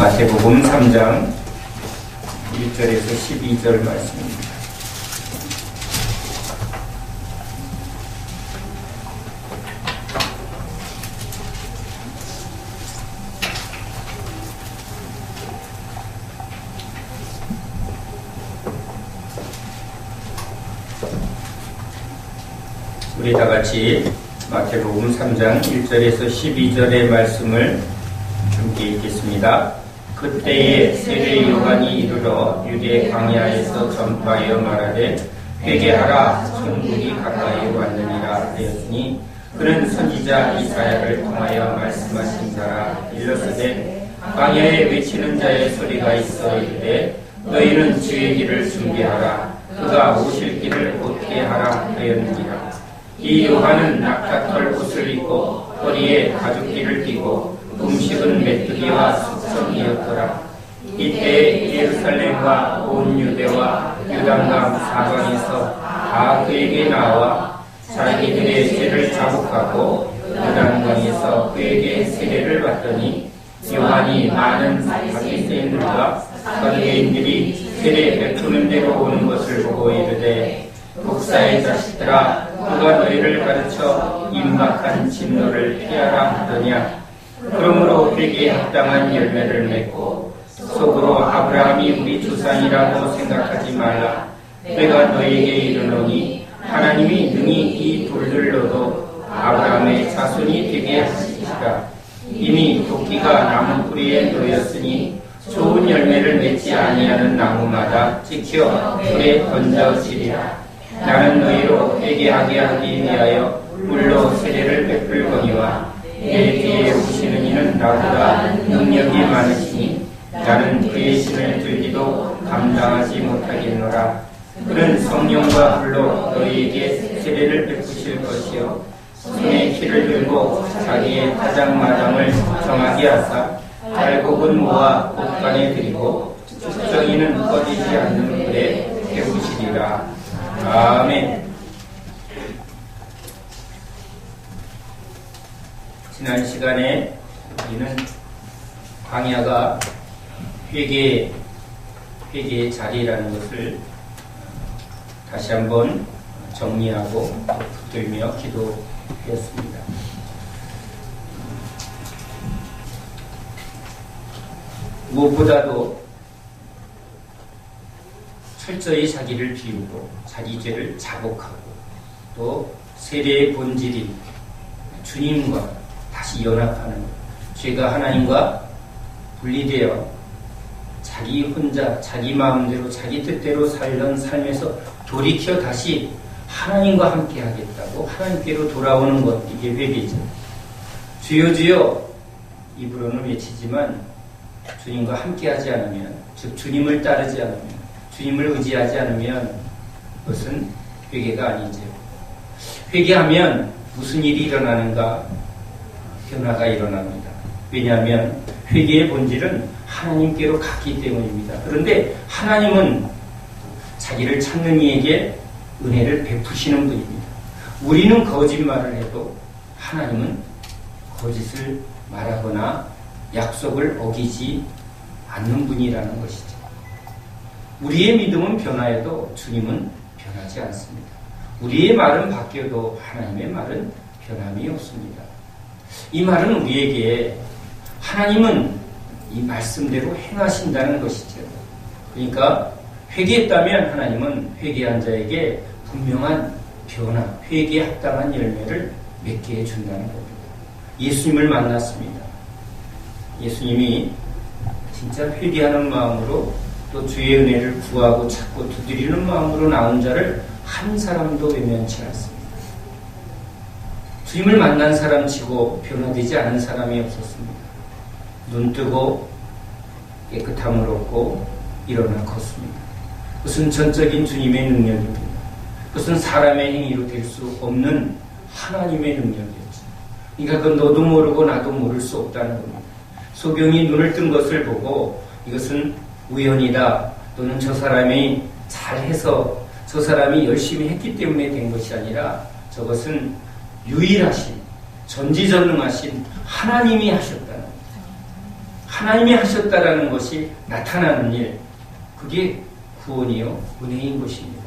마태복음 3장 1절에서 12절 말씀입니다. 우리 다 같이 마태복음 3장 1절에서 12절의 말씀을 함께 읽겠습니다. 그때에 세례 요한이 이르러 유대 광야에서 전파하여 말하되 회개하라 천국이 가까이 왔느니라 하였으니 그는 선지자 이사야를 통하여 말씀하신 자라. 일러서되 광야에 외치는 자의 소리가 있어 이르되 너희는 주의 길을 준비하라 그가 오실 길을 곧게 하라 하였느니라. 이 요한은 낙타털 옷을 입고 허리에 가죽띠를 띠고 음식은 메뚜기와 숙성이었더라. 이때 예루살렘과 온 유대와 유단강 사방에서 다 그에게 나와 자기들의 죄를 자복하고 유단강에서 그에게 세례를 받더니 요한이 많은 바리새인들과 서기관들이 세례 베푸는 데로 오는 것을 보고 이르되 독사의 자식들아 누가 너희를 가르쳐 임박한 진노를 피하라 하더냐. 그러므로 회개에 합당한 열매를 맺고 속으로 아브라함이 우리 조상이라고 생각하지 말라. 내가 너희에게 이르노니 하나님이 능히 이 돌들로도 아브라함의 자손이 되게 하시리라. 이미 도끼가 나무 뿌리에 놓였으니 좋은 열매를 맺지 아니하는 나무마다 찍혀 불에 던져지리라. 나는 너희로 회개하게 하기 위하여 물로 세례를 베풀거니와 내 뒤에 오시는 이는 나보다 능력이 많으시니 나는 그의 신을 들기도 감당하지 못하겠노라. 그는 성령과 불로 너희에게 세례를 베푸실 것이요 손에 키를 들고 자기의 타작마당을 정하게 하사 달곡은 모아 곳간에 들이고 쭉정이는 꺼지지 않는 불에 태우시리라. 아멘. 지난 시간에 우리는 광야가 회개의 자리라는 것을 다시 한번 정리하고 붙들며 기도했습니다. 무엇보다도 철저히 자기를 비우고 자기 죄를 자복하고 또 세례의 본질인 주님과 다시 연합하는 것. 죄가 하나님과 분리되어 자기 혼자 자기 마음대로 자기 뜻대로 살던 삶에서 돌이켜 다시 하나님과 함께 하겠다고 하나님께로 돌아오는 것, 이게 회개죠. 주여 주여 입으로는 외치지만 주님과 함께 하지 않으면, 즉 주님을 따르지 않으면, 주님을 의지하지 않으면 그것은 회개가 아니죠. 회개하면 무슨 일이 일어나는가? 변화가 일어납니다. 왜냐하면 회개의 본질은 하나님께로 갔기 때문입니다. 그런데 하나님은 자기를 찾는 이에게 은혜를 베푸시는 분입니다. 우리는 거짓말을 해도 하나님은 거짓을 말하거나 약속을 어기지 않는 분이라는 것이죠. 우리의 믿음은 변화해도 주님은 변하지 않습니다. 우리의 말은 바뀌어도 하나님의 말은 변함이 없습니다. 이 말은 우리에게 하나님은 이 말씀대로 행하신다는 것이죠. 그러니까 회개했다면 하나님은 회개한 자에게 분명한 변화, 회개에 합당한 열매를 맺게 해준다는 겁니다. 예수님을 만났습니다. 예수님이 진짜 회개하는 마음으로 또 주의 은혜를 구하고 찾고 두드리는 마음으로 나온 자를 한 사람도 외면치 않습니다. 주님을 만난 사람치고 변화되지 않은 사람이 없었습니다. 눈뜨고 깨끗함을 얻고 일어나 걷습니다. 그것은 전적인 주님의 능력입니다. 그것은 사람의 행위로 될 수 없는 하나님의 능력이었죠. 그러니까 그건 너도 모르고 나도 모를 수 없다는 겁니다. 소경이 눈을 뜬 것을 보고 이것은 우연이다, 또는 저 사람이 잘해서 저 사람이 열심히 했기 때문에 된 것이 아니라 저것은 유일하신 전지전능하신 하나님이 하셨다는 겁니다. 하나님이 하셨다라는 것이 나타나는 일, 그게 구원이요 은혜인 것입니다.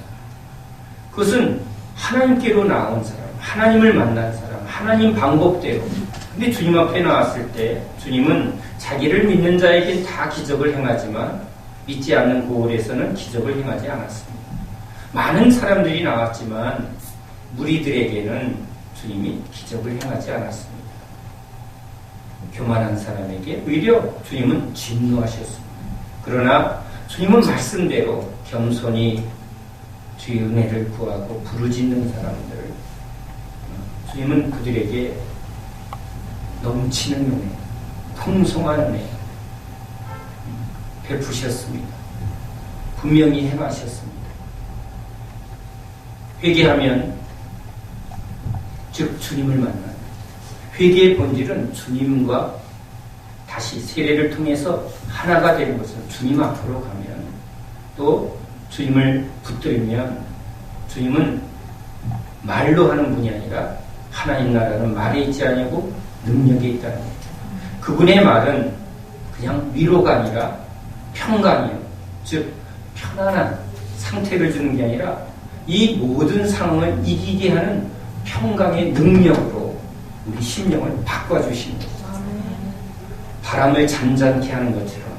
그것은 하나님께로 나온 사람, 하나님을 만난 사람, 하나님 방법대로. 근데 주님 앞에 나왔을 때 주님은 자기를 믿는 자에게 다 기적을 행하지만 믿지 않는 고을에서는 기적을 행하지 않았습니다. 많은 사람들이 나왔지만 무리들에게는 주님이 기적을 행하지 않았습니다. 교만한 사람에게 오히려 주님은 진노하셨습니다. 그러나 주님은 말씀대로 겸손히 주의 은혜를 구하고 부르짖는 사람들, 주님은 그들에게 넘치는 은혜, 풍성한 은혜 베푸셨습니다. 분명히 행하셨습니다. 회개하면 즉 주님을 만나는 회개의 본질은 주님과 다시 세례를 통해서 하나가 되는 것은 주님 앞으로 가면 또 주님을 붙들면 주님은 말로 하는 분이 아니라 하나님 나라는 말에 있지 아니고 능력에 있다는 거죠. 그분의 말은 그냥 위로가 아니라 평강이요. 즉 편안한 상태를 주는 게 아니라 이 모든 상황을 이기게 하는 평강의 능력으로 우리 심령을 바꿔주신 거죠. 바람을 잔잔케 하는 것처럼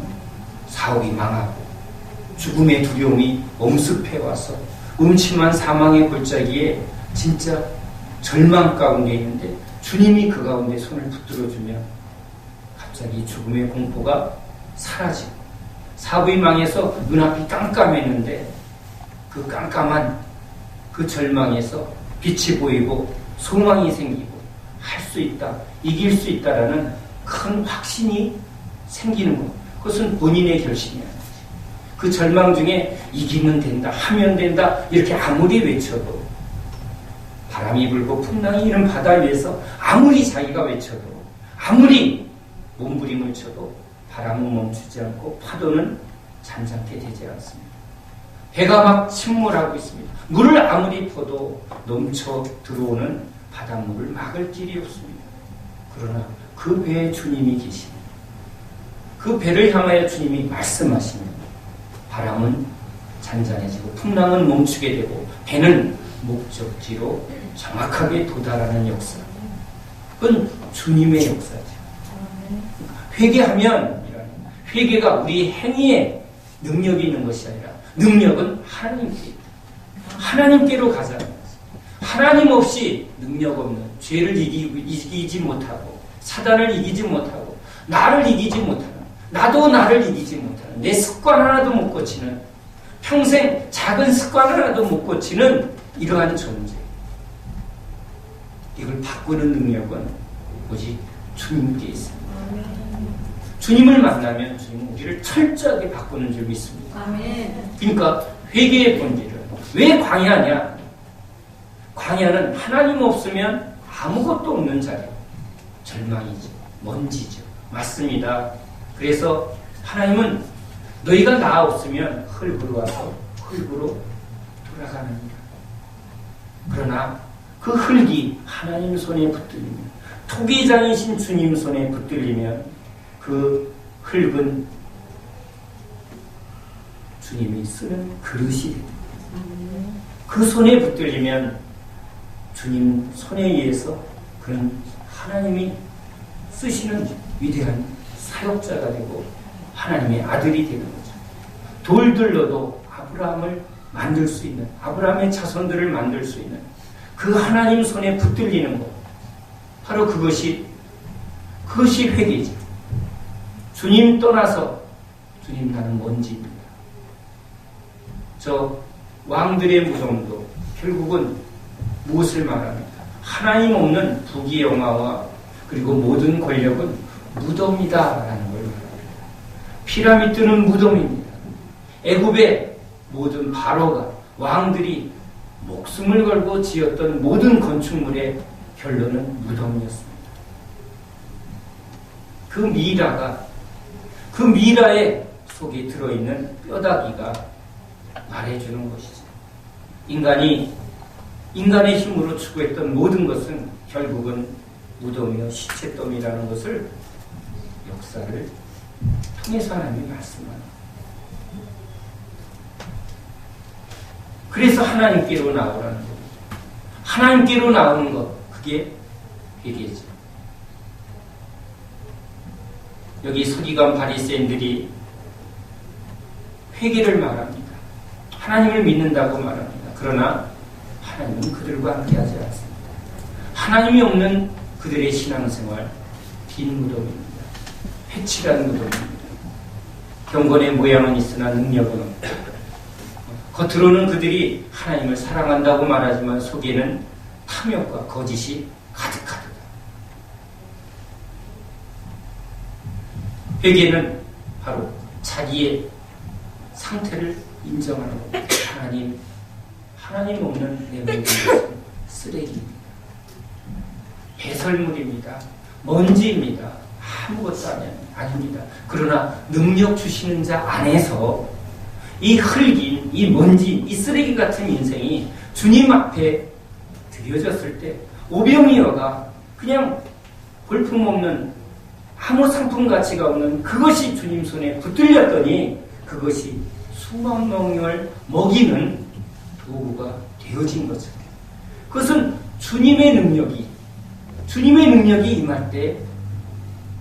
사울이 망하고 죽음의 두려움이 엄습해와서 음침한 사망의 골짜기에 진짜 절망 가운데 있는데 주님이 그 가운데 손을 붙들어주면 갑자기 죽음의 공포가 사라지고 사부이 망해서 눈앞이 깜깜했는데 그 깜깜한 그 절망에서 빛이 보이고 소망이 생기고 할 수 있다, 이길 수 있다라는 큰 확신이 생기는 것. 그것은 본인의 결심이 아니지. 그 절망 중에 이기면 된다, 하면 된다 이렇게 아무리 외쳐도 바람이 불고 풍랑이 이런 바다 위에서 아무리 자기가 외쳐도 아무리 몸부림을 쳐도 바람은 멈추지 않고 파도는 잠잠게 되지 않습니다. 배가 막 침몰하고 있습니다. 물을 아무리 퍼도 넘쳐 들어오는 바닷물을 막을 길이 없습니다. 그러나 그 배에 주님이 계십니다. 그 배를 향하여 주님이 말씀하시면 바람은 잔잔해지고 풍랑은 멈추게 되고 배는 목적지로 정확하게 도달하는 역사. 그건 주님의 역사죠. 회개하면 회개가 우리 행위에 능력이 있는 것이 아니라 능력은 하나님께 있다. 하나님께로 가자는 거죠. 하나님 없이 능력 없는 죄를 이기지 못하고 사단을 이기지 못하고 나를 이기지 못하는 나도 나를 이기지 못하는 내 습관 하나도 못 고치는 평생 작은 습관 하나도 못 고치는 이러한 존재. 이걸 바꾸는 능력은 오직 주님께 있습니다. 주님을 만나면 주님은 우리를 철저하게 바꾸는 줄 믿습니다. 그러니까 회개의 본질은 왜 광야냐? 광야는 하나님 없으면 아무것도 없는 자리고 절망이죠. 먼지죠. 맞습니다. 그래서 하나님은 너희가 나 없으면 흙으로 와서 흙으로 돌아가느니라. 그러나 그 흙이 하나님 손에 붙들리면 토기장이신 주님 손에 붙들리면 그 흙은 주님이 쓰는 그릇이 됩니다. 그 손에 붙들리면 주님 손에 의해서 그런 하나님이 쓰시는 위대한 사역자가 되고 하나님의 아들이 되는 거죠. 돌들로도 아브라함을 만들 수 있는, 아브라함의 자손들을 만들 수 있는 그 하나님 손에 붙들리는 것. 바로 그것이 회개죠. 주님 떠나서 주님 나는 먼지입니다. 저 왕들의 무덤도 결국은 무엇을 말합니까? 하나님 없는 부귀영화와 그리고 모든 권력은 무덤이다라는 걸 말합니다. 피라미드는 무덤입니다. 애굽의 모든 바로가 왕들이 목숨을 걸고 지었던 모든 건축물의 결론은 무덤이었습니다. 그 미라의 속에 들어있는 뼈다귀가 말해주는 것이죠. 인간의 힘으로 추구했던 모든 것은 결국은 무덤이요 시체더미라는 것을 역사를 통해서 하나님이 말씀하는. 그래서 하나님께로 나오라는 겁니다. 하나님께로 나오는 것, 그게 회개죠. 여기 서기관 바리새인들이 회개를 말합니다. 하나님을 믿는다고 말합니다. 그러나 하나님은 그들과 함께하지 않습니다. 하나님이 없는 그들의 신앙생활, 빈 무덤입니다. 회칠한 무덤입니다. 경건의 모양은 있으나 능력은 없다. 겉으로는 그들이 하나님을 사랑한다고 말하지만 속에는 탐욕과 거짓이 가득하다. 회개는 바로 자기의 상태를 인정하는 겁니다. 하나님 없는 내 모든 것은 쓰레기입니다. 배설물입니다. 먼지입니다. 아무것도 아닙니다. 그러나 능력 주시는 자 안에서 이 흙인, 이 먼지, 이 쓰레기 같은 인생이 주님 앞에 드려졌을 때 오병이어가 그냥 볼품없는 아무 상품 가치가 없는 그것이 주님 손에 붙들렸더니 그것이 수만 명을 먹이는 도구가 되어진 거죠. 그것은 주님의 능력이 임할 때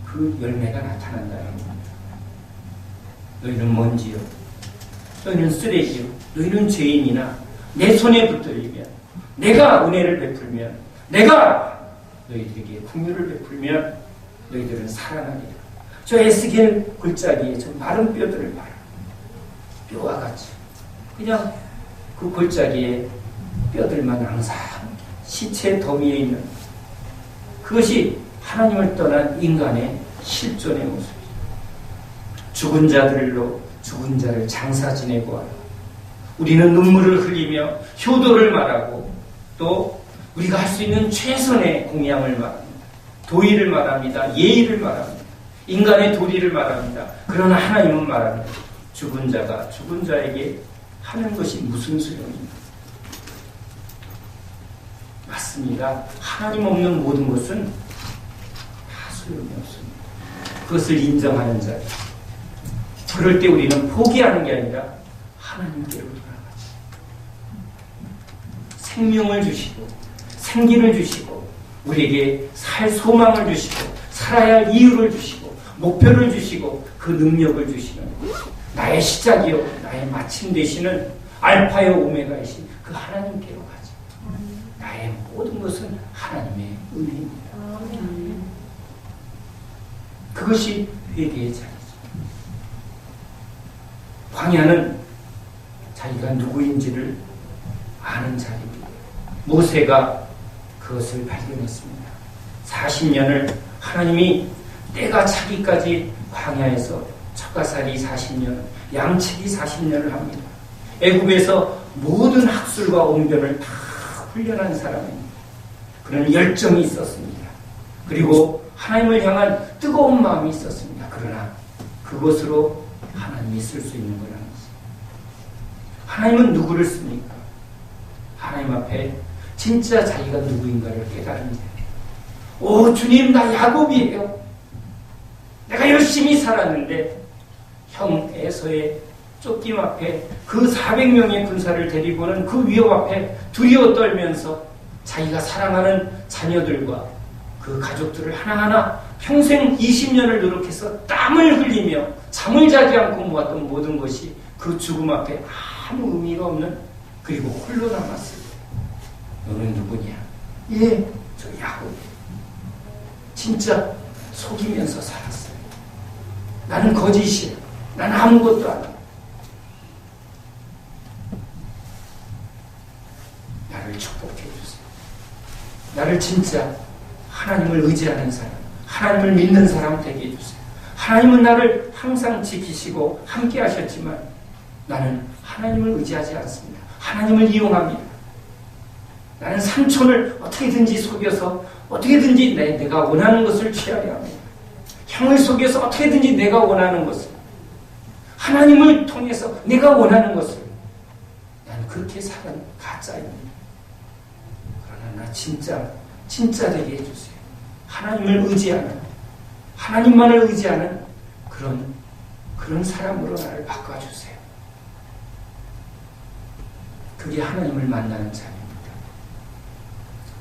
그 열매가 나타난다는 겁니다. 너희는 먼지요, 너희는 쓰레기요, 너희는 죄인이나 내 손에 붙들리면, 내가 은혜를 베풀면, 내가 너희들에게 긍휼을 베풀면 너희들은 살아나리라. 저 에스겔 골짜기에 저 마른 뼈들을 봐라. 뼈와 같이 그냥 그 골짜기에 뼈들만 항상 시체 더미에 있는, 그것이 하나님을 떠난 인간의 실존의 모습이죠. 죽은 자들로 죽은 자를 장사 지내고 하라. 우리는 눈물을 흘리며 효도를 말하고 또 우리가 할 수 있는 최선의 공양을 말합니다. 도의를 말합니다. 예의를 말합니다. 인간의 도리를 말합니다. 그러나 하나님은 말합니다. 죽은 자가 죽은 자에게 하는 것이 무슨 소용입니까? 맞습니다. 하나님 없는 모든 것은 다 소용이 없습니다. 그것을 인정하는 자. 그럴 때 우리는 포기하는 게 아니라 하나님께로 돌아가죠. 생명을 주시고 생기를 주시고 우리에게 살 소망을 주시고 살아야 할 이유를 주시고 목표를 주시고 그 능력을 주시는 나의 시작이요 나의 마침 되시는 알파요 오메가이신 그 하나님께로 가죠. 나의 모든 것은 하나님의 은혜입니다. 그것이 회개의 자리죠. 광야는 자기가 누구인지를 아는 자리입니다. 모세가 그것을 발견했습니다. 40년을 하나님이 때가 차기까지 광야에서 척가살이 40년, 양치기 40년을 합니다. 애굽에서 모든 학술과 언변을 다 훈련한 사람입니다. 그런 열정이 있었습니다. 그리고 하나님을 향한 뜨거운 마음이 있었습니다. 그러나 그것으로 하나님이 쓸 수 있는 건 아니지. 하나님은 누구를 씁니까? 하나님 앞에 진짜 자기가 누구인가를 깨달은 자. 오 주님 나 야곱이에요. 내가 열심히 살았는데 형 에서의 쫓김 앞에 그 400명의 군사를 데리고는 그 위협 앞에 두려워 떨면서 자기가 사랑하는 자녀들과 그 가족들을 하나하나 평생 20년을 노력해서 땀을 흘리며 잠을 자지 않고 모았던 모든 것이 그 죽음 앞에 아무 의미가 없는, 그리고 홀로 남았을 때 너는 누구냐? 예, 저 야곱이에요. 진짜 속이면서 살았어요. 나는 거짓이에요. 나는 아무것도 안 해요. 나를 축복해 주세요. 나를 진짜 하나님을 의지하는 사람, 하나님을 믿는 사람 되게 해주세요. 하나님은 나를 항상 지키시고 함께 하셨지만 나는 하나님을 의지하지 않습니다. 하나님을 이용합니다. 나는 삼촌을 어떻게든지 속여서 어떻게든지 내가 원하는 것을 취하려 합니다. 형을 속여서 어떻게든지 내가 원하는 것을, 하나님을 통해서 내가 원하는 것을, 나는 그렇게 사는 가짜입니다. 그러나 나 진짜 되게 해주세요. 하나님을 의지하는, 하나님만을 의지하는 그런 사람으로 나를 바꿔주세요. 그게 하나님을 만나는 삶입니다.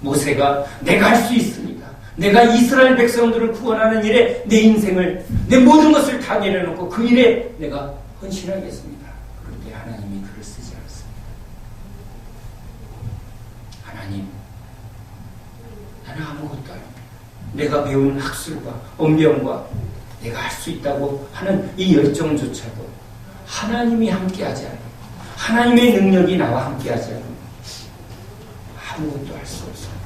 모세가 내가 할 수 있습니다. 내가 이스라엘 백성들을 구원하는 일에 내 인생을, 내 모든 것을 다 내려놓고 그 일에 내가 헌신하겠습니다. 그런데 하나님이 그를 쓰지 않습니다. 하나님, 나는 아무것도 아닙니다. 내가 배운 학술과 언변과 내가 할 수 있다고 하는 이 열정조차도 하나님이 함께하지 않으면, 하나님의 능력이 나와 함께하지 않으면 아무것도 할 수 없습니다.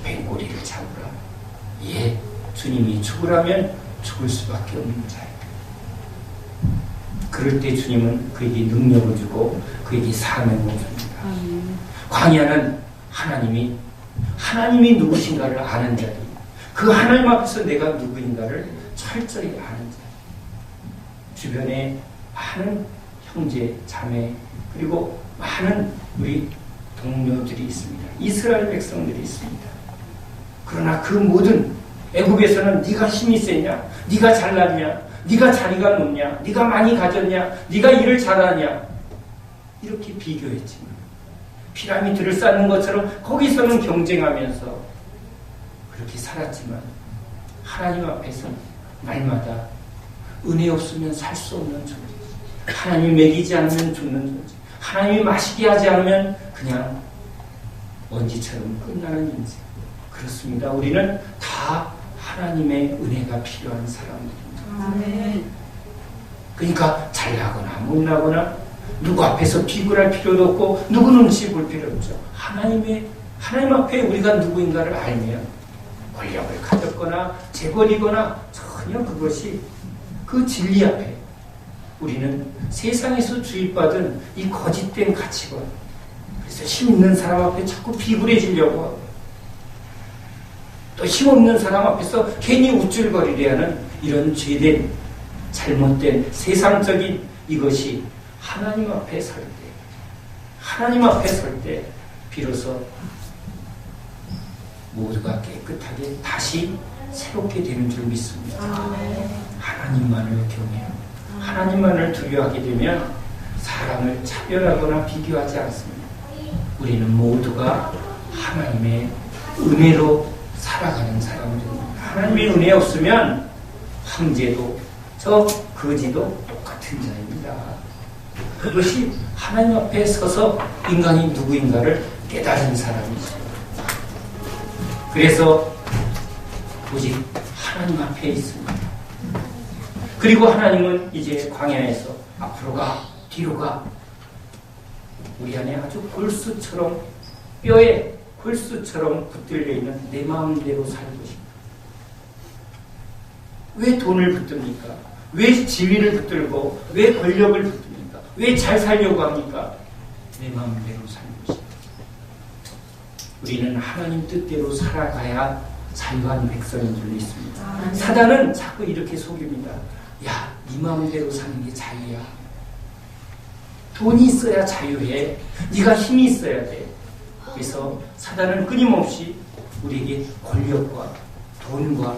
뱅고리를 잡으라. 예, 주님이 죽으라면 죽을 수밖에 없는 자입니다. 그럴 때 주님은 그에게 능력을 주고 그에게 사명을 줍니다. 광야는 하나님이 누구신가를 아는 자리, 그 하나님 앞에서 내가 누구인가를 철저히 아는 자리, 주변에 많은 형제, 자매, 그리고 많은 우리 동료들이 있습니다. 이스라엘 백성들이 있습니다. 그러나 그 모든 애굽에서는 네가 힘이 세냐, 네가 잘났냐, 네가 자리가 높냐, 네가 많이 가졌냐, 네가 일을 잘하냐, 이렇게 비교했지만 피라미드를 쌓는 것처럼 거기서는 경쟁하면서 그렇게 살았지만 하나님 앞에서 날마다 은혜 없으면 살 수 없는 존재, 하나님이 먹이지 않으면 죽는 존재, 하나님이 마시게 하지 않으면 그냥 먼지처럼 끝나는 인생. 그렇습니다. 우리는 다 하나님의 은혜가 필요한 사람들입니다. 아멘. 그러니까 잘나거나 못나거나 누구 앞에서 비굴할 필요도 없고 누구 눈치 볼 필요 없죠. 하나님 앞에 우리가 누구인가를 알면 권력을 가졌거나 재벌이거나 전혀 그것이 그 진리 앞에 우리는 세상에서 주입받은 이 거짓된 가치관, 그래서 힘 있는 사람 앞에 자꾸 비굴해지려고 하고 또 힘없는 사람 앞에서 괜히 우쭐거리려 하는 이런 죄된 잘못된 세상적인 이것이 하나님 앞에 설 때 비로소 모두가 깨끗하게 다시 새롭게 되는 줄 믿습니다. 하나님만을 경외하고 하나님만을 두려워하게 되면 사람을 차별하거나 비교하지 않습니다. 우리는 모두가 하나님의 은혜로 살아가는 사람들입니다. 하나님의 은혜 없으면 황제도 저 거지도 똑같은 자입니다. 그것이 하나님 앞에 서서 인간이 누구인가를 깨달은 사람이죠. 그래서 오직 하나님 앞에 있습니다. 그리고 하나님은 이제 광야에서 앞으로 가, 뒤로 가, 우리 안에 아주 골수처럼, 뼈에 골수처럼 붙들려 있는 내 마음대로 살고 싶다. 왜 돈을 붙듭니까? 왜 지위를 붙들고 왜 권력을 붙듭니까? 왜 잘 살려고 합니까? 내 마음대로 살고 싶다. 우리는 하나님 뜻대로 살아가야 자유한 백성인 줄 믿습니다. 사단은 자꾸 이렇게 속입니다. 야, 네 마음대로 사는 게 자유야. 돈이 있어야 자유해. 네가 힘이 있어야 돼. 그래서 사단은 끊임없이 우리에게 권력과 돈과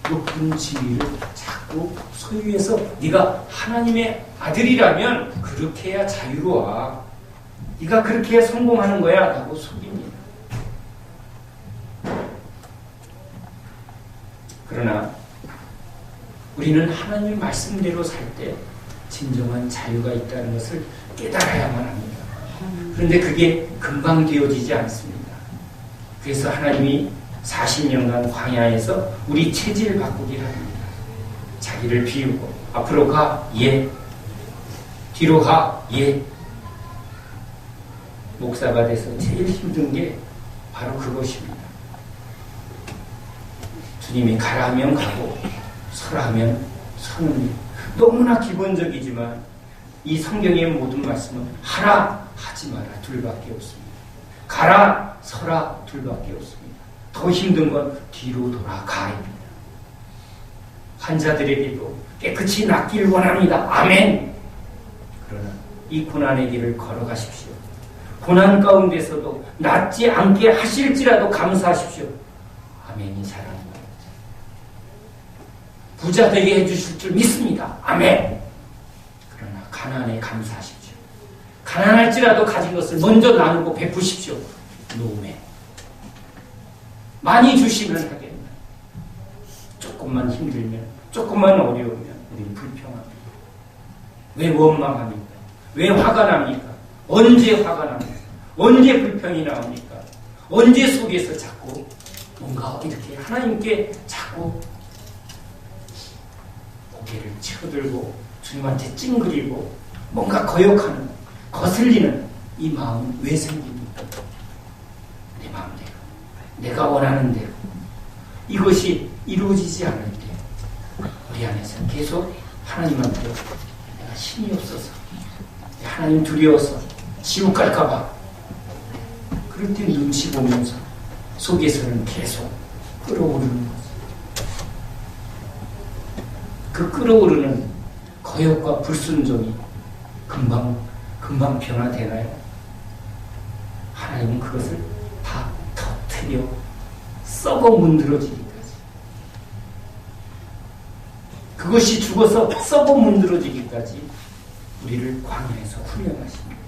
높은 지위를 자꾸 소유해서 네가 하나님의 아들이라면 그렇게 해야 자유로워. 네가 그렇게 해야 성공하는 거야 라고 속입니다. 그러나 우리는 하나님의 말씀대로 살 때 진정한 자유가 있다는 것을 깨달아야만 합니다. 그런데 그게 금방 되어지지 않습니다. 그래서 하나님이 40년간 광야에서 우리 체질을 바꾸게 합니다. 자기를 비우고 앞으로 가, 예. 뒤로 가, 예. 목사가 돼서 제일 힘든 게 바로 그것입니다. 주님이 가라 하면 가고 서라 하면 서는 일. 너무나 기본적이지만 이 성경의 모든 말씀은 하라, 하지 마라 둘밖에 없습니다. 가라, 서라 둘밖에 없습니다. 더 힘든 건 뒤로 돌아가입니다. 환자들에게도 깨끗이 낫기를 원합니다. 아멘. 그러나 이 고난의 길을 걸어가십시오. 고난 가운데서도 낫지 않게 하실지라도 감사하십시오. 아멘이 잘하는 거예요. 부자 되게 해주실 줄 믿습니다. 아멘. 그러나 가난에 감사하십시오. 가난할지라도 가진 것을 먼저 나누고 베푸십시오. 노매. 많이 주시면 하겠나. 조금만 힘들면, 조금만 어려우면 우리는 불평합니다. 왜 원망합니까? 왜 화가 납니까? 언제 화가 납니까? 언제 불평이 나옵니까? 언제 속에서 자꾸 뭔가 이렇게 하나님께 자꾸 고개를 치워들고 주님한테 찡그리고 뭔가 거역하는, 거슬리는 이 마음 왜 생깁니까? 내 마음대로, 내가 원하는 대로 이것이 이루어지지 않을 때 우리 안에서 계속 하나님한테 내가 힘이 없어서, 하나님 두려워서 지옥 갈까봐, 그럴 때 눈치 보면서 속에서는 계속 끓어오르는 거죠. 그 끓어오르는 거역과 불순종이 금방 변화되나요? 하나님은 그것을 다 터뜨려 썩어 문드러지기까지, 그것이 죽어서 썩어 문드러지기까지 우리를 광야에서 훈련하십니다.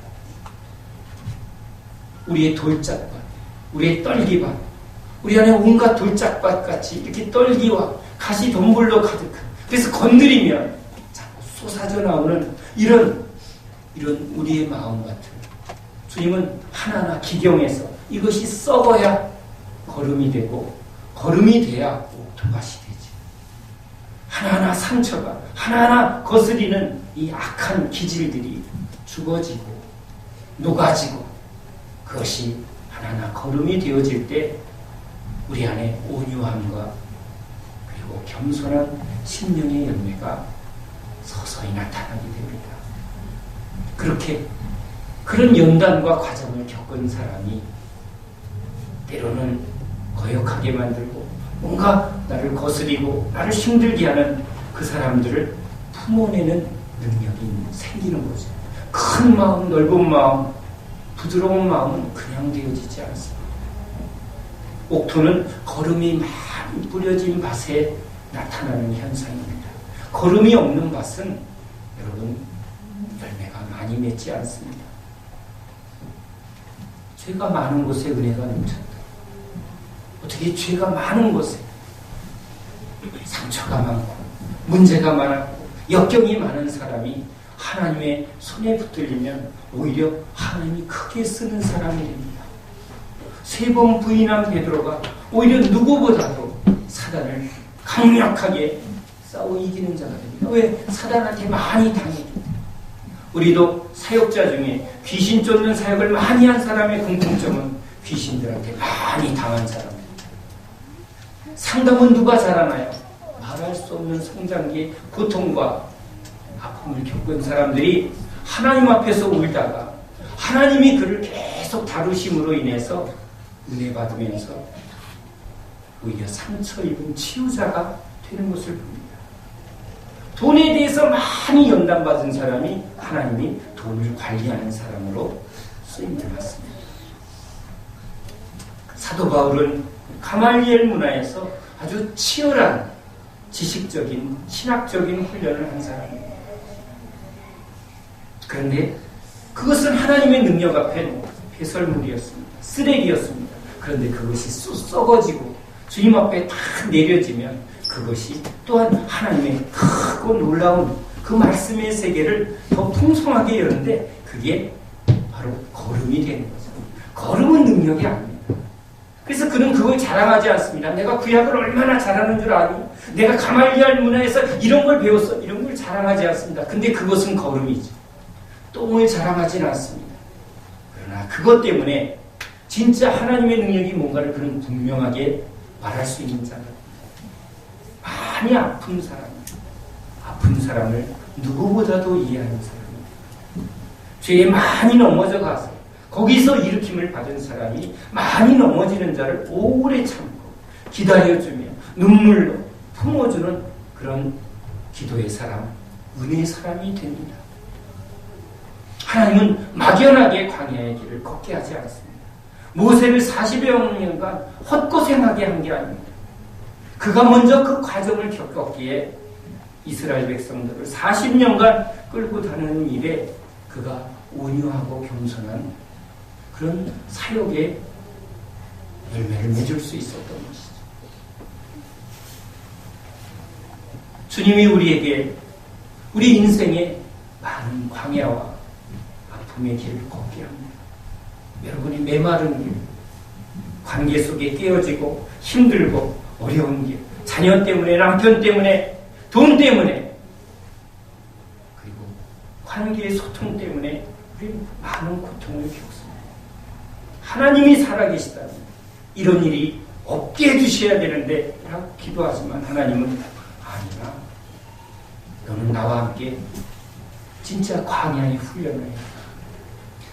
우리의 돌짝밭, 우리의 떨기밭, 우리 안에 온갖 돌짝밭같이 이렇게 떨기와 가시 돈불로 가득한, 그래서 건드리면 자꾸 쏟아져 나오는 이런 우리의 마음 같은, 주님은 하나하나 기경해서 이것이 썩어야 거름이 되고, 거름이 돼야 옥토밭이 되지. 하나하나 상처가, 하나하나 거스리는 이 악한 기질들이 죽어지고 녹아지고, 그것이 하나하나 거름이 되어질 때 우리 안에 온유함과 그리고 겸손한 심령의 열매가 서서히 나타나게 됩니다. 그렇게 그런 연단과 과정을 겪은 사람이 때로는 거역하게 만들고 뭔가 나를 거스리고 나를 힘들게 하는 그 사람들을 품어내는 능력이 생기는 거죠. 큰 마음, 넓은 마음, 부드러운 마음은 그냥 되어지지 않습니다. 옥토는 거름이 많이 뿌려진 밭에 나타나는 현상입니다. 거름이 없는 밭은 여러분 열매가 많이 맺지 않습니다. 죄가 많은 곳에 은혜가 넘쳤다. 어떻게 죄가 많은 곳에 상처가 많고 문제가 많았고 역경이 많은 사람이 하나님의 손에 붙들리면 오히려 하나님이 크게 쓰는 사람이 됩니다. 3번 부인한 베드로가 오히려 누구보다도 사단을 강력하게 싸워 이기는 자가 됩니다. 왜? 사단한테 많이 당했기. 우리도 사역자 중에 귀신 쫓는 사역을 많이 한 사람의 공통점은 귀신들한테 많이 당한 사람입니다. 상담은 누가 잘하나요? 말할 수 없는 성장기의 고통과 아픔을 겪은 사람들이 하나님 앞에서 울다가 하나님이 그를 계속 다루심으로 인해서 은혜 받으면서 오히려 상처 입은 치유자가 되는 것을 봅니다. 돈에 대해서 많이 연단받은 사람이 하나님이 돈을 관리하는 사람으로 쓰임을 받습니다. 사도 바울은 가말리엘 문화에서 아주 치열한 지식적인 신학적인 훈련을 한 사람입니다. 그런데 그것은 하나님의 능력 앞엔 배설물이었습니다. 쓰레기였습니다. 그런데 그것이 썩어지고 주님 앞에 다 내려지면 그것이 또한 하나님의 크고 놀라운 그 말씀의 세계를 더 풍성하게 여는데 그게 바로 거름이 되는 거죠. 거름은 능력이 아닙니다. 그래서 그는 그걸 자랑하지 않습니다. 내가 구약을 얼마나 잘하는 줄 아니? 내가 가말리엘 문화에서 이런 걸 배웠어. 이런 걸 자랑하지 않습니다. 근데 그것은 거름이죠. 똥을 자랑하지는 않습니다. 그러나 그것 때문에 진짜 하나님의 능력이 뭔가를 그는 분명하게 말할 수 있는 자가 많이 아픈 사람입니다. 아픈 사람을 누구보다도 이해하는 사람입니다. 죄에 많이 넘어져 가서 거기서 일으킴을 받은 사람이 많이 넘어지는 자를 오래 참고 기다려주며 눈물로 품어주는 그런 기도의 사람, 은혜의 사람이 됩니다. 하나님은 막연하게 광야의 길을 걷게 하지 않습니다. 모세를 40여 년간 헛고생하게 한 게 아닙니다. 그가 먼저 그 과정을 겪었기에 이스라엘 백성들을 40년간 끌고 다니는 일에 그가 온유하고 겸손한 그런 사역의 열매를 맺을 수 있었던 것이죠. 주님이 우리에게 우리 인생에 많은 광야와 아픔의 길을 걷게 합니다. 여러분이 메마른 길, 관계 속에 깨어지고 힘들고 어려운 길, 자녀 때문에, 남편 때문에, 돈 때문에, 그리고 관계의 소통 때문에 우리 많은 고통을 겪습니다. 하나님이 살아계시다면 이런 일이 없게 해주셔야 되는데 라고 기도하지만 하나님은 아니라 너는 나와 함께 진짜 광야의 훈련을 해야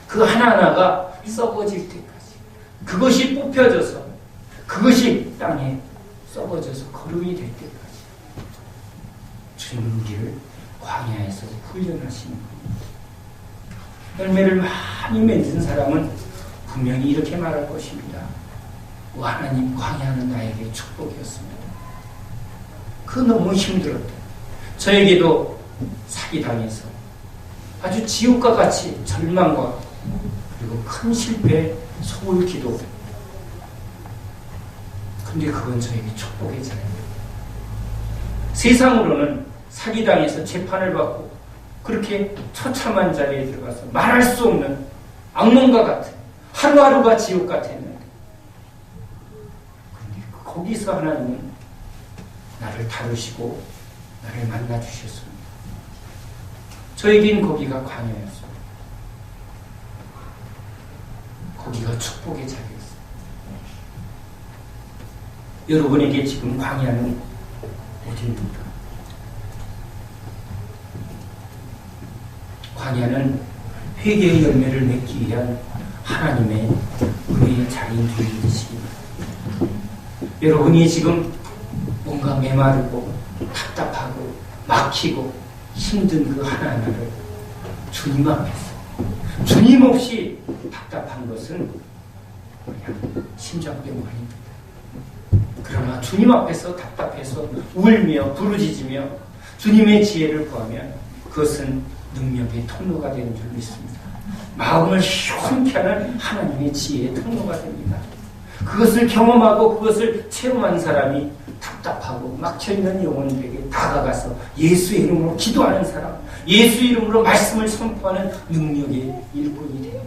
그 하나하나가 썩어질 때까지 그것이 뽑혀져서 그것이 땅에 썩어져서 거름이 될 때까지 주님은 우리를 광야에서 훈련하시는 겁니다. 열매를 많이 맺은 사람은 분명히 이렇게 말할 것입니다. 오 하나님, 광야는 나에게 축복이었습니다. 그 너무 힘들었다. 저에게도 사기당해서 아주 지옥과 같이 절망과 그리고 큰 실패, 소울 기도. 근데 그건 저에게 축복의 자리입니다. 세상으로는 사기당해서 재판을 받고 그렇게 처참한 자리에 들어가서 말할 수 없는 악몽과 같은 하루하루가 지옥 같았는데 근데 거기서 하나님은 나를 다루시고 나를 만나 주셨습니다. 저에겐 거기가 광야였습니다. 거기가 축복의 자리였습니다. 여러분에게 지금 광야는 어디입니까? 광야는 회개의 열매를 맺기 위한 하나님의 은혜의 자리인 줄 믿으십니다. 여러분이 지금 뭔가 메마르고 답답하고 막히고 힘든 그 하나하나를 주님 앞에서 주님 없이 답답한 것은 그냥 심장병 아닙니다. 그러나 주님 앞에서 답답해서 울며 부르짖으며 주님의 지혜를 구하면 그것은 능력의 통로가 되는 줄 믿습니다. 마음을 시원케 하는 하나님의 지혜의 통로가 됩니다. 그것을 경험하고 그것을 체험한 사람이 답답하고 막혀있는 영혼들에게 다가가서 예수의 이름으로 기도하는 사람, 예수 이름으로 말씀을 선포하는 능력의 일꾼이 됩니다.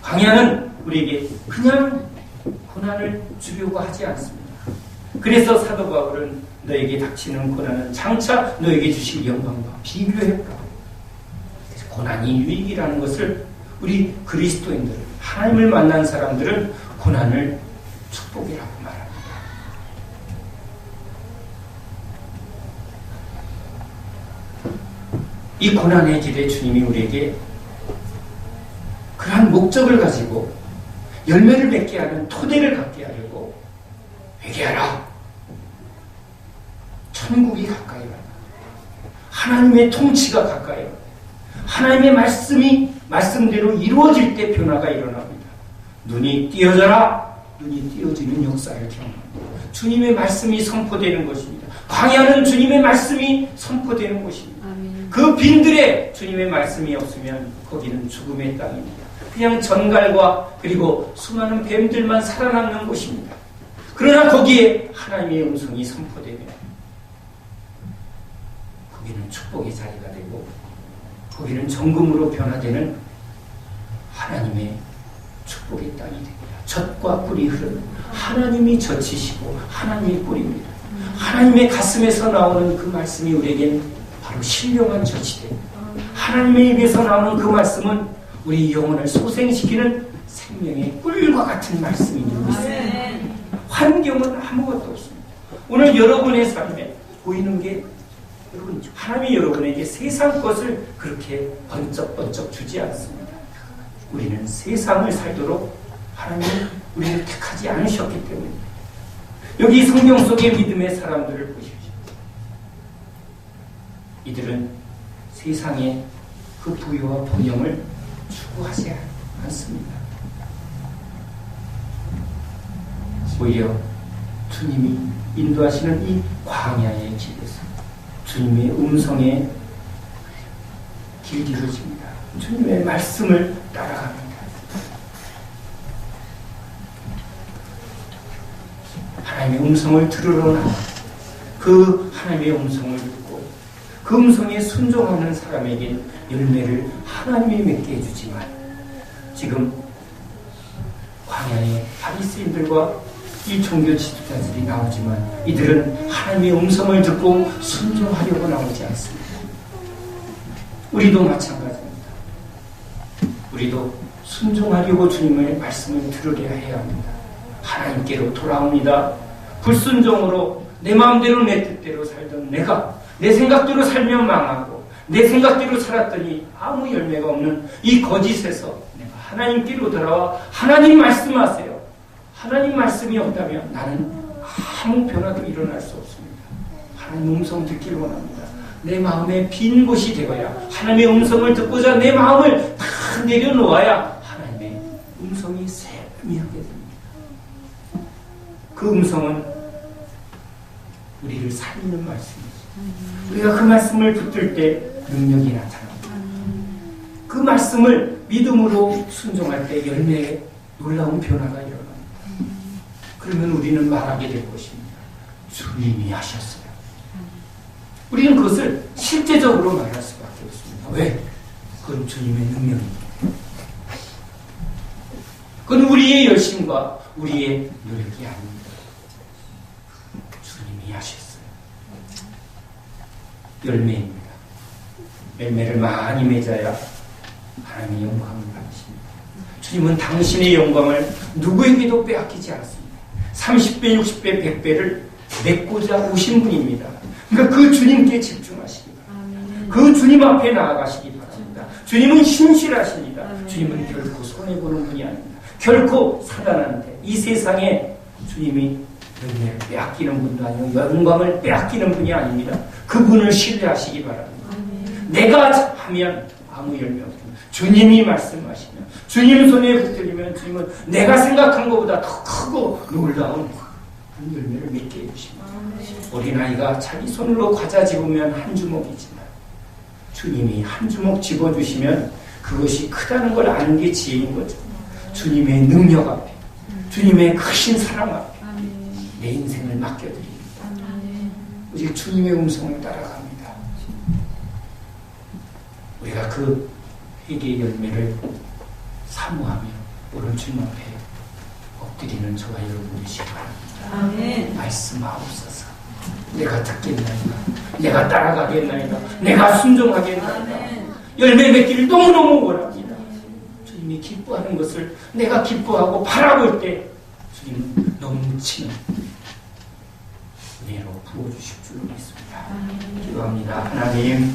광야는 우리에게 그냥 고난을 주려고 하지 않습니다. 그래서 사도 바울은 너에게 닥치는 고난은 장차 너에게 주실 영광과 비교했다. 고난이 유익이라는 것을 우리 그리스도인들, 하나님을 만난 사람들은 고난을 축복이라고 말합니다. 이 고난의 길에 주님이 우리에게 그러한 목적을 가지고 열매를 맺게 하는 토대를 갖게 하려고 회개하라. 천국이 가까이 왔다. 하나님의 통치가 가까이 왔다. 하나님의 말씀이 말씀대로 이루어질 때 변화가 일어납니다. 눈이 띄어져라. 눈이 띄어지는 역사를 경험합니다. 주님의 말씀이 선포되는 것입니다. 광야는 주님의 말씀이 선포되는 것입니다. 그 빈들에 주님의 말씀이 없으면 거기는 죽음의 땅입니다. 그냥 전갈과 그리고 수많은 뱀들만 살아남는 곳입니다. 그러나 거기에 하나님의 음성이 선포되면 거기는 축복의 자리가 되고 거기는 정금으로 변화되는 하나님의 축복의 땅이 됩니다. 젖과 꿀이 흐르는 하나님이 젖이시고 하나님이 꿀입니다. 하나님의 가슴에서 나오는 그 말씀이 우리에겐 바로 신령한 젖이 됩니다. 하나님의 입에서 나오는 그 말씀은 우리 영혼을 소생시키는 생명의 꿀과 같은 말씀인 줄 믿습니다. 환경은 아무것도 없습니다. 오늘 여러분의 삶에 보이는 게 여러분, 하나님이 여러분에게 세상 것을 그렇게 번쩍번쩍 주지 않습니다. 우리는 세상을 살도록 하나님은 우리를 택하지 않으셨기 때문입니다. 여기 성경 속의 믿음의 사람들을 보십시오. 이들은 세상의 그 부유와 번영을 추구하지 않습니다. 오히려 주님이 인도하시는 이 광야의 길에서 주님의 음성에 길들여집니다. 주님의 말씀을 따라갑니다. 하나님의 음성을 들으러 나와 그 하나님의 음성을 듣고 그 음성에 순종하는 사람에게 열매를 하나님이 맺게 해주지만 지금 광야의 바리새인들과 이 종교 지도자들이 나오지만 이들은 하나님의 음성을 듣고 순종하려고 나오지 않습니다. 우리도 마찬가지입니다. 우리도 순종하려고 주님의 말씀을 들으려 해야 합니다. 하나님께로 돌아옵니다. 불순종으로 내 마음대로 내 뜻대로 살던 내가 내 생각대로 살면 망하고 내 생각대로 살았더니 아무 열매가 없는 이 거짓에서 내가 하나님께로 돌아와 하나님 말씀하세요. 하나님 말씀이 없다면 나는 아무 변화도 일어날 수 없습니다. 하나님 음성 듣기를 원합니다. 내 마음에 빈 곳이 되어야 하나님의 음성을 듣고자 내 마음을 다 내려놓아야 하나님의 음성이 세미하게 됩니다. 그 음성은 우리를 살리는 말씀이죠. 우리가 그 말씀을 붙들 때 능력이 나타납니다. 그 말씀을 믿음으로 순종할 때 열매에 놀라운 변화가 일어납니다. 그러면 우리는 말하게 될 것입니다. 주님이 하셨어요. 우리는 그것을 실제적으로 말할 수밖에 없습니다. 왜? 그건 주님의 능력입니다. 그건 우리의 열심과 우리의 노력이 아닙니다. 주님이 하셨어요. 열매입니다. 열매를 많이 맺어야 하나님의 영광을 받으십니다. 주님은 당신의 영광을 누구에게도 빼앗기지 않습니다. 30배, 60배, 100배를 맺고자 오신 분입니다. 그러니까 그 주님께 집중하시기 바랍니다. 그 주님 앞에 나아가시기 바랍니다. 주님은 신실하십니다. 주님은 결코 손해보는 분이 아닙니다. 결코 사단한테 이 세상에 주님이 열매를 빼앗기는 분도 아니고 영광을 빼앗기는 분이 아닙니다. 그분을 신뢰하시기 바랍니다. 내가 하면 아무 열매 없습니다. 주님이 말씀하시면 주님 손에 붙들리면 주님은 내가 생각한 것보다 더 크고 놀라운 그런 열매를 맺게 해주십니다. 어린아이가 자기 손으로 과자 집으면 한 주먹이지만 주님이 한 주먹 집어주시면 그것이 크다는 걸 아는 게 지혜인 거죠. 주님의 능력 앞에 주님의 크신 사랑 앞에 내 인생을 맡겨드립니다. 오직 주님의 음성을 따라갑니다. 우리가 그 회개의 열매를 사모하며 오른 주님 앞에 엎드리는 저와 여러분 되시기 바랍니다. 말씀하옵소서. 내가 듣겠나이다. 내가 따라가겠나이다. 내가 순종하겠나이다. 열매 맺기를 너무너무 원합니다. 주님이 기뻐하는 것을 내가 기뻐하고 바라볼 때 주님은 넘치는 은혜로 부어주실 줄로 믿습니다. 기도합니다. 하나님,